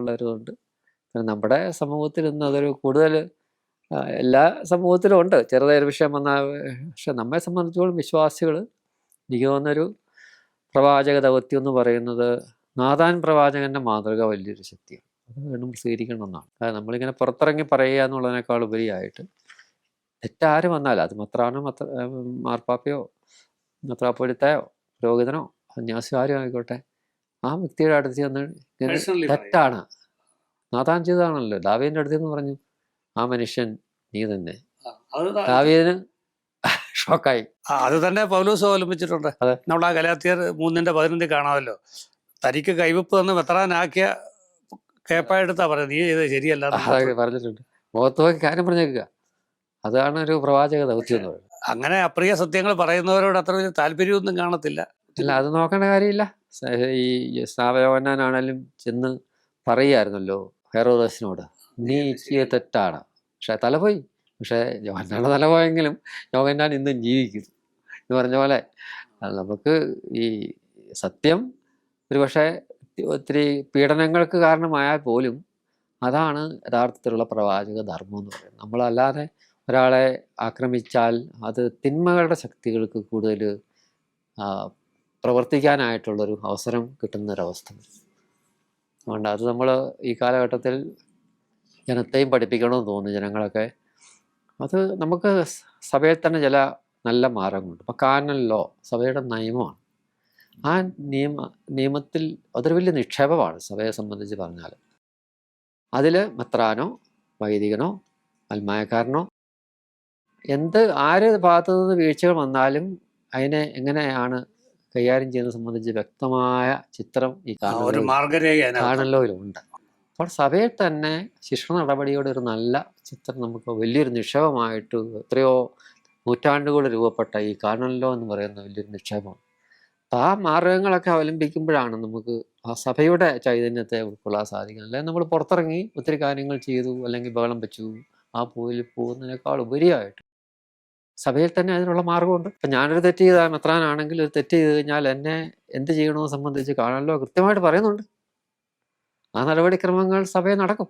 ഉള്ളവരുണ്ട്. നമ്മുടെ സമൂഹത്തിൽ ഇന്ന് അതൊരു കൂടുതൽ എല്ലാ സമൂഹത്തിലും ഉണ്ട്. ചെറുതായൊരു വിഷയം വന്നാൽ പക്ഷെ നമ്മെ സംബന്ധിച്ചോളം വിശ്വാസികൾ എനിക്ക് തോന്നുന്നൊരു പ്രവാചക ദൗത്യം എന്ന് പറയുന്നത് നാഥാൻ പ്രവാചകൻ്റെ മാതൃക വലിയൊരു ശക്തിയാണ്. അത് വീണ്ടും സ്വീകരിക്കണമെന്നാണ്. നമ്മളിങ്ങനെ പുറത്തിറങ്ങി പറയുക എന്നുള്ളതിനേക്കാൾ ഉപരിയായിട്ട് തെറ്റാര് വന്നാലും അത് മാർപ്പാപ്പയോ മെത്രാപ്പൊലീത്തയോ പുരോഹിതനോ സന്യാസിയോ ആരും ആയിക്കോട്ടെ, ആ വ്യക്തിയുടെ അടുത്ത് ചെന്ന് തെറ്റാണ് നാഥാൻ ചെയ്തതാണല്ലോ. ദാവീദിന്റെ അടുത്ത് എന്ന് പറഞ്ഞു ആ മനുഷ്യൻ നീ തന്നെ. ദാവീദിന് ഷോക്കായി. അത് തന്നെ പൗലോസ് അവലംബിച്ചിട്ടുണ്ട്. നമ്മൾ ആ ഗലാത്യർ 3:11 കാണാമല്ലോ. തനിക്ക് കൈവപ്പ് തന്ന് വെത്രാനാക്കിയ കേപ്പായെടുത്താ പറയുന്നത് നീ ചെയ്തത് ശരിയല്ല പറഞ്ഞിട്ടുണ്ട്. മുഖത്ത് നോക്കി കാര്യം പറഞ്ഞേക്കുക. അതാണ് ഒരു പ്രവാചക ദൗത്യം എന്ന് പറയുന്നത്. അങ്ങനെ അപ്രിയ സത്യങ്ങൾ പറയുന്നവരോട് അത്ര വലിയ താല്പര്യമൊന്നും കാണത്തില്ല. ഇല്ല, അത് നോക്കേണ്ട കാര്യമില്ല. ഈ സ്നാപയോഹന്നാനാണേലും ചെന്ന് പറയുമായിരുന്നല്ലോ ഹെറോദസിനോട് നീ ചെയ്ത തെറ്റാണ്. പക്ഷെ തലപോയി. പക്ഷേ യോഹന്നാന്റെ തല പോയെങ്കിലും യോഹന്നാൻ ഇന്നും ജീവിക്കും എന്ന് പറഞ്ഞ പോലെ നമുക്ക് ഈ സത്യം ഒരുപക്ഷെ ഒത്തിരി പീഡനങ്ങൾക്ക് കാരണമായാൽ പോലും അതാണ് യഥാർത്ഥത്തിലുള്ള പ്രവാചക ധർമ്മം എന്ന് പറയുന്നത്. നമ്മളല്ലാതെ ഒരാളെ ആക്രമിച്ചാൽ അത് തിന്മകളുടെ ശക്തികൾക്ക് കൂടുതൽ പ്രവർത്തിക്കാനായിട്ടുള്ളൊരു അവസരം കിട്ടുന്നൊരവസ്ഥ. അതുകൊണ്ട് അത് നമ്മൾ ഈ കാലഘട്ടത്തിൽ ജനത്തെയും പഠിപ്പിക്കണമെന്ന് തോന്നുന്നു. ജനങ്ങളൊക്കെ അത് നമുക്ക് സഭയിൽ തന്നെ ചില നല്ല മാർഗങ്ങളുണ്ട്. ഇപ്പം കാനൽ ലോ സഭയുടെ നിയമമാണ്. ആ നിയമത്തിൽ അതൊരു വലിയ നിക്ഷേപമാണ് സഭയെ സംബന്ധിച്ച് പറഞ്ഞാൽ. അതിൽ മെത്രാനോ വൈദികനോ അൽമായക്കാരനോ ആര് ഭാഗത്തു നിന്ന് വീഴ്ചകൾ വന്നാലും അതിനെ എങ്ങനെയാണ് കൈകാര്യം ചെയ്യുന്നത് സംബന്ധിച്ച് വ്യക്തമായ ചിത്രം ഈ കാനലോയിലുണ്ട്. അപ്പോൾ സഭയിൽ തന്നെ ശിക്ഷണ നടപടിയുടെ ഒരു നല്ല ചിത്രം നമുക്ക് വലിയൊരു നിക്ഷേപമായിട്ട് എത്രയോ നൂറ്റാണ്ടുകൾ രൂപപ്പെട്ട ഈ കാനലോ എന്ന് പറയുന്ന വലിയൊരു നിക്ഷേപമാണ്. അപ്പം ആ മാർഗങ്ങളൊക്കെ അവലംബിക്കുമ്പോഴാണ് നമുക്ക് ആ സഭയുടെ ചൈതന്യത്തെ ഉൾക്കൊള്ളാൻ സാധിക്കുന്നത്. അല്ലെങ്കിൽ നമ്മൾ പുറത്തിറങ്ങി ഒത്തിരി കാര്യങ്ങൾ ചെയ്തു അല്ലെങ്കിൽ ബഹളം വെച്ചു ആ പോയിൽ പോകുന്നതിനേക്കാൾ ഉപരിയായിട്ട് സഭയിൽ തന്നെ അതിനുള്ള മാർഗമുണ്ട്. ഇപ്പം ഞാനൊരു തെറ്റ് ചെയ്താൽ മെത്രാനാണെങ്കിൽ ഒരു തെറ്റ് ചെയ്ത് കഴിഞ്ഞാൽ എന്നെ എന്ത് ചെയ്യണമെന്ന് സംബന്ധിച്ച് കാണാനല്ലോ കൃത്യമായിട്ട് പറയുന്നുണ്ട്. ആ നടപടിക്രമങ്ങൾ സഭയിൽ നടക്കും.